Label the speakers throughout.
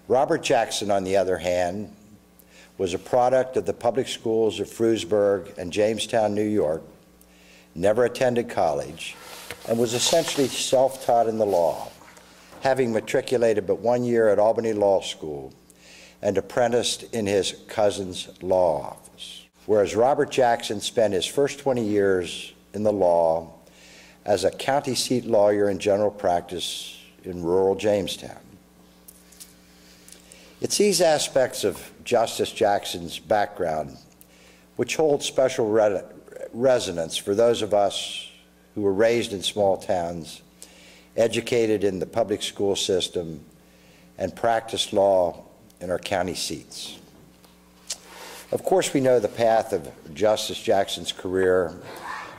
Speaker 1: Robert Jackson, on the other hand, was a product of the public schools of Frewsburg and Jamestown, New York, never attended college, and was essentially self-taught in the law, having matriculated but 1 year at Albany Law School and apprenticed in his cousin's law office. Whereas Robert Jackson spent his first 20 years in the law as a county seat lawyer in general practice in rural Jamestown. It's these aspects of Justice Jackson's background which hold special resonance for those of us who were raised in small towns, educated in the public school system, and practiced law in our county seats. Of course, we know the path of Justice Jackson's career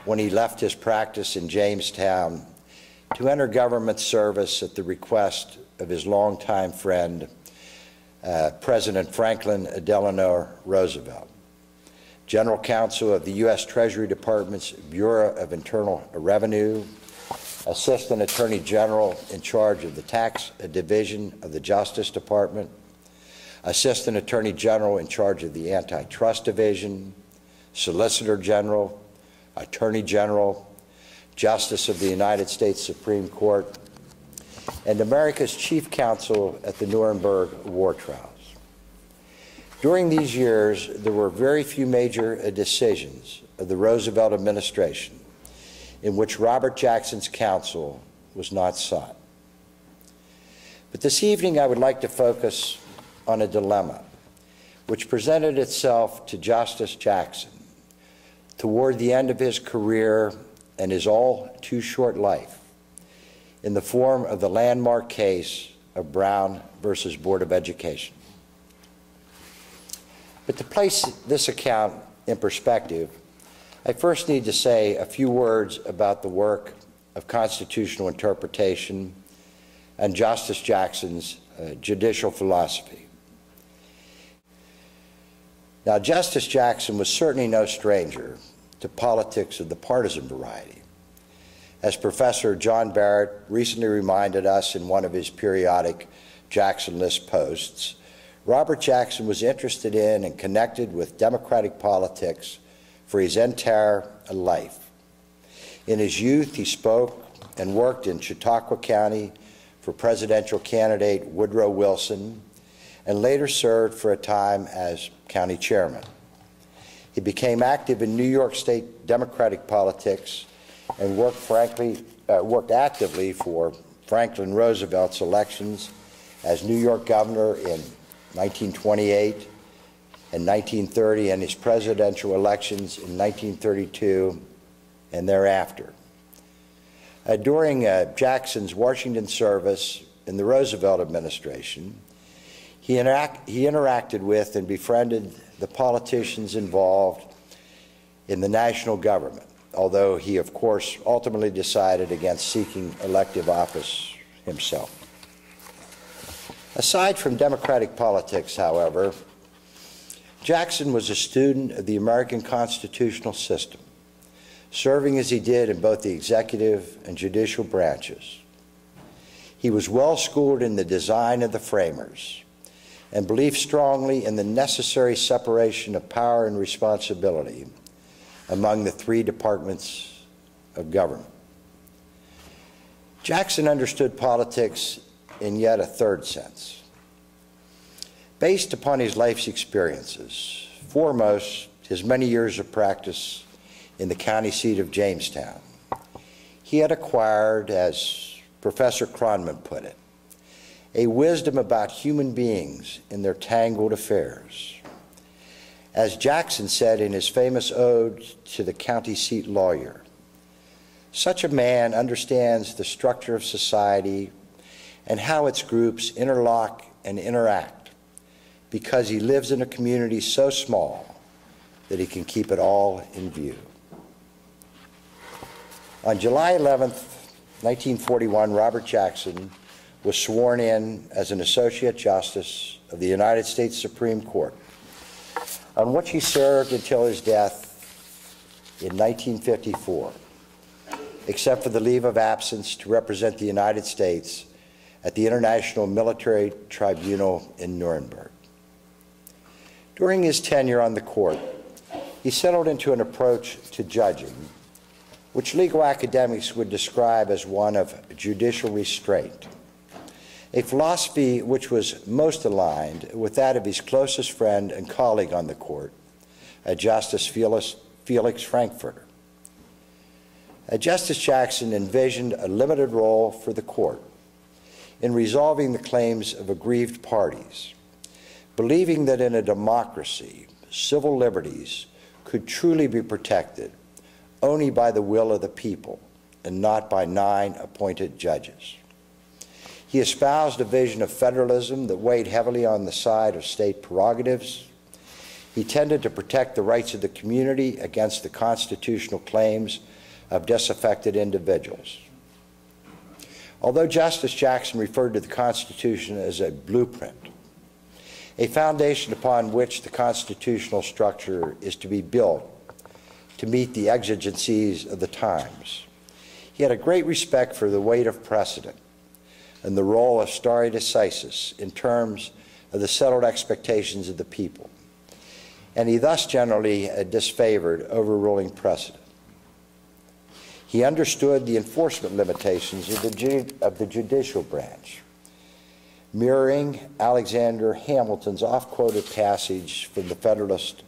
Speaker 1: when he left his practice in Jamestown to enter government service at the request of his longtime friend, President Franklin Delano Roosevelt, General Counsel of the U.S. Treasury Department's Bureau of Internal Revenue, Assistant Attorney General in charge of the Tax Division of the Justice Department, Assistant Attorney General in charge of the Antitrust Division, Solicitor General, Attorney General, Justice of the United States Supreme Court, and America's Chief Counsel at the Nuremberg War Trials. During these years, there were very few major decisions of the Roosevelt administration in which Robert Jackson's counsel was not sought. But this evening, I would like to focus on a dilemma which presented itself to Justice Jackson toward the end of his career and his all too short life in the form of the landmark case of Brown versus Board of Education. But to place this account in perspective, I first need to say a few words about the work of constitutional interpretation and Justice Jackson's judicial philosophy. Now, Justice Jackson was certainly no stranger to politics of the partisan variety. As Professor John Barrett recently reminded us in one of his periodic Jackson List posts, Robert Jackson was interested in and connected with Democratic politics for his entire life. In his youth, he spoke and worked in Chautauqua County for presidential candidate Woodrow Wilson, and later served for a time as county chairman. He became active in New York State Democratic politics and worked actively for Franklin Roosevelt's elections as New York governor in 1928 and 1930, and his presidential elections in 1932 and thereafter. During Jackson's Washington service in the Roosevelt administration, he interacted with and befriended the politicians involved in the national government, although he, of course, ultimately decided against seeking elective office himself. Aside from Democratic politics, however, Jackson was a student of the American constitutional system, serving as he did in both the executive and judicial branches. He was well schooled in the design of the framers and believed strongly in the necessary separation of power and responsibility among the three departments of government. Jackson understood politics in yet a third sense. Based upon his life's experiences, foremost his many years of practice in the county seat of Jamestown, he had acquired, as Professor Kronman put it, a wisdom about human beings in their tangled affairs. As Jackson said in his famous ode to the county seat lawyer, such a man understands the structure of society and how its groups interlock and interact because he lives in a community so small that he can keep it all in view. On July 11th, 1941, Robert Jackson was sworn in as an Associate Justice of the United States Supreme Court, on which he served until his death in 1954, except for the leave of absence to represent the United States at the International Military Tribunal in Nuremberg. During his tenure on the court, he settled into an approach to judging, which legal academics would describe as one of judicial restraint, a philosophy which was most aligned with that of his closest friend and colleague on the court, Justice Felix Frankfurter. Justice Jackson envisioned a limited role for the court in resolving the claims of aggrieved parties, believing that in a democracy, civil liberties could truly be protected only by the will of the people and not by 9 appointed judges. He espoused a vision of federalism that weighed heavily on the side of state prerogatives. He tended to protect the rights of the community against the constitutional claims of disaffected individuals. Although Justice Jackson referred to the Constitution as a blueprint, a foundation upon which the constitutional structure is to be built to meet the exigencies of the times, he had a great respect for the weight of precedent and the role of stare decisis in terms of the settled expectations of the people, and he thus generally disfavored overruling precedent. He understood the enforcement limitations of the judicial branch, mirroring Alexander Hamilton's oft-quoted passage from the Federalist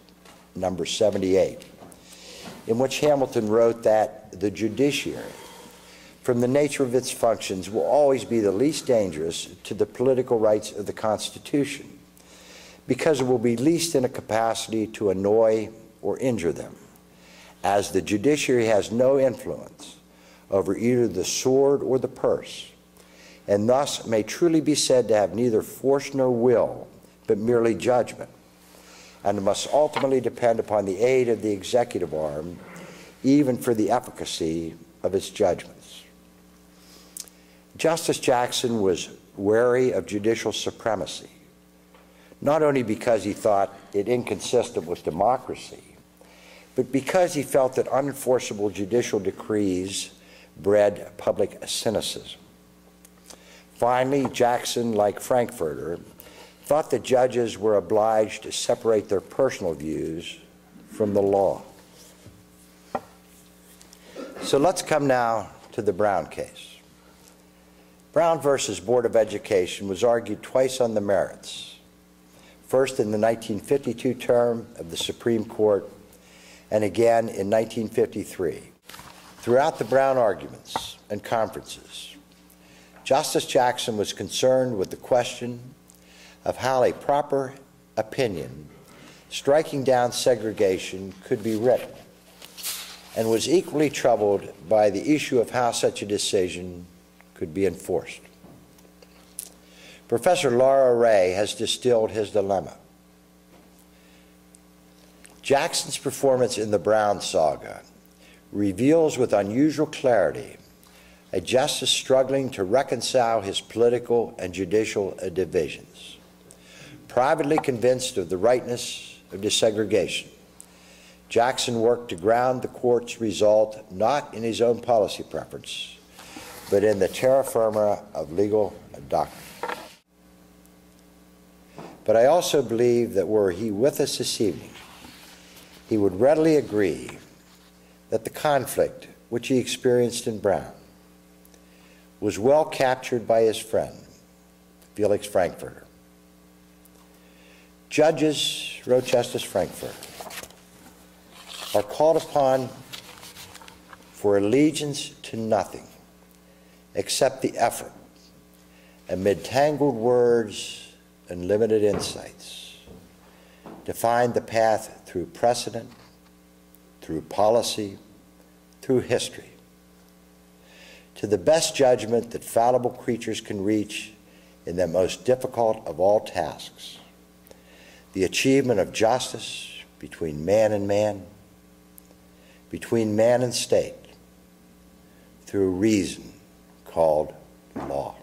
Speaker 1: number 78, in which Hamilton wrote that the judiciary, from the nature of its functions, will always be the least dangerous to the political rights of the Constitution, because it will be least in a capacity to annoy or injure them, as the judiciary has no influence over either the sword or the purse, and thus may truly be said to have neither force nor will, but merely judgment, and must ultimately depend upon the aid of the executive arm, even for the efficacy of its judgments. Justice Jackson was wary of judicial supremacy, not only because he thought it inconsistent with democracy, but because he felt that unenforceable judicial decrees bred public cynicism. Finally, Jackson, like Frankfurter, thought that judges were obliged to separate their personal views from the law. So let's come now to the Brown case. Brown versus Board of Education was argued twice on the merits, first in the 1952 term of the Supreme Court and again in 1953. Throughout the Brown arguments and conferences, Justice Jackson was concerned with the question of how a proper opinion striking down segregation could be written, and was equally troubled by the issue of how such a decision could be enforced. Professor Laura Ray has distilled his dilemma. Jackson's performance in the Brown saga reveals with unusual clarity a justice struggling to reconcile his political and judicial divisions. Privately convinced of the rightness of desegregation, Jackson worked to ground the court's result not in his own policy preference, but in the terra firma of legal doctrine. But I also believe that were he with us this evening, he would readily agree that the conflict which he experienced in Brown was well captured by his friend, Felix Frankfurter. Judges, wrote Justice Frankfurter, are called upon for allegiance to nothing except the effort, amid tangled words and limited insights, to find the path through precedent, through policy, through history, to the best judgment that fallible creatures can reach in the most difficult of all tasks, the achievement of justice between man and man, between man and state, through reason called law.